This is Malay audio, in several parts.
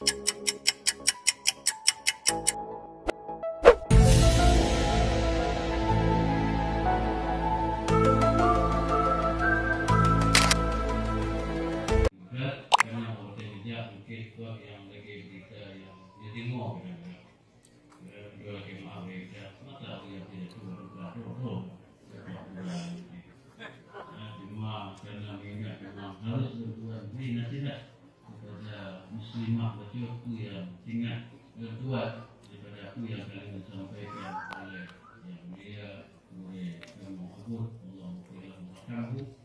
Mungkin tuan yang lagi berita yang dia tengok dia lagi maaf dia mata dia tidak tahu cuma kerana mengingat memang harus berbuat beri nasihat kepada muslimah bercukup yang ingat berbuat daripada aku yang kalian disampaikan oleh yang dia oleh Muhammad Allah Muhammad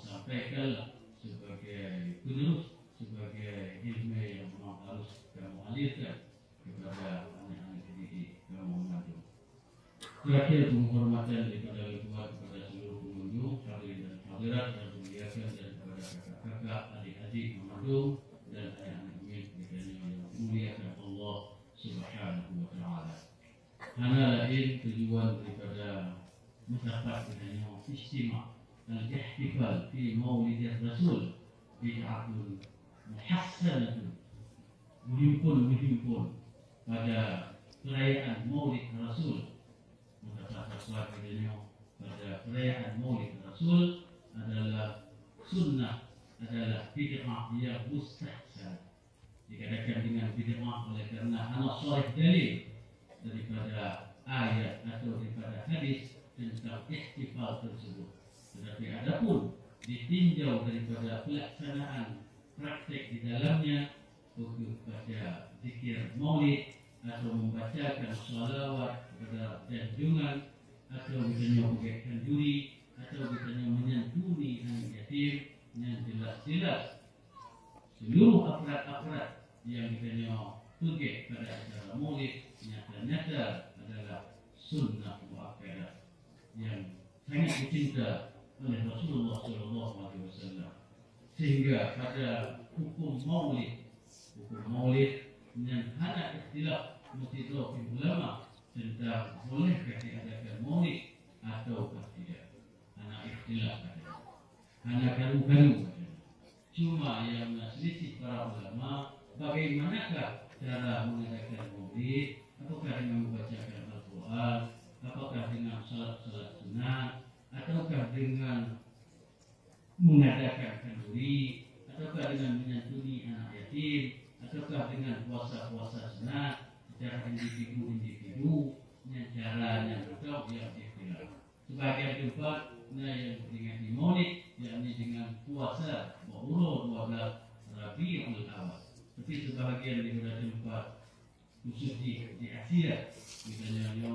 sampaikan sebagai penerus sebagai ilmu yang memang harus kamu alirkan kepada anak-anak didik kamu maju. Terakhir penghormatan daripada keluarga kepada seluruh pengunjung, hadirin dan hadirat yang dimuliakan dan kepada kakak-kakak, adik-adik mengandung dan anak-anak yang dimuliakan Allah Subhanahu wa taala. Hanya lain tujuan daripada mendapat dengan istimewa al-ihtifal fi Maulid Rasul bid'atun muhassanatun menghimpun pada perayaan Maulid Rasul. Mendapat sesuatu pada perayaan Maulid Rasul adalah sunnah, adalah bid'ah yang mustahsan. Dikatakan dengan bid'ah oleh kerana anak soleh dalil daripada ayat atau daripada hadis tentang ihtifal tersebut. Tetapi adapun ditinjau daripada pelaksanaan praktik di dalamnya kepada zikir maulid atau membacakan salawat kepada junjungan atau misalnya menggigitkan duri atau misalnya menyantuni anak yatim yang jelas-jelas seluruh aparat-aparat yang misalnya tunjuk pada acara maulid nyata-nyata adalah sunnah muakkadah yang sangat dicinta oleh Rasulullah SAW, sehingga pada hukum maulid yang ada ikhtilaf mustidrofin ulama tentang bolehkah diadakan maulid atau tidak. Anak ikhtilaf anak karu-karu. Cuma yang selisih para ulama bagaimanakah cara mengadakan maulid, apakah dengan membacakan Al-Quran, apakah dengan salat-salat sunat, ataukah dengan mengadakan kenduri, ataukah dengan menyantuni anak yatim, ataukah dengan puasa-puasa sunat secara individu yang caranya betul yang ikhtilaf. Sebagian tempat yang dengan maulid yakni dengan puasa berurut 12 Rabiul Awal. Tapi sebahagian di beberapa tempat khusus di Asia misalnya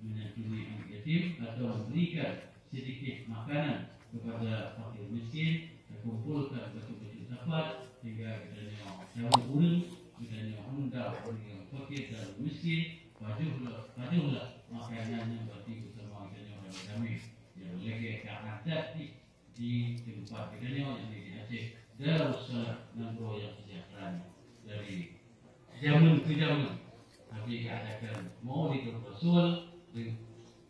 menyantuni anak yatim atau memberikan sedikit makanan kepada fakir miskin, kumpulkan betul-betul dapat hingga kita cari urang, kita undang orang yang fakir dan miskin, pajulah makanan yang berarti bersama kita orang kami yang lagi adat di tempat kita yang di Aceh Darussalam Nangro yang sejahtera dari zaman ke zaman. Tapi katakan Maulid Rasul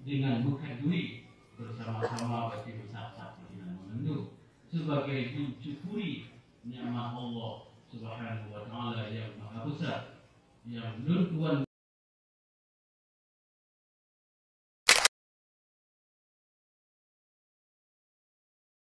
dengan mukaduri bersama-sama bagi bersama dengan menunduk sebagai mensyukuri nikmat Allah Subhanahu wa taala yang maha besar yang menentukan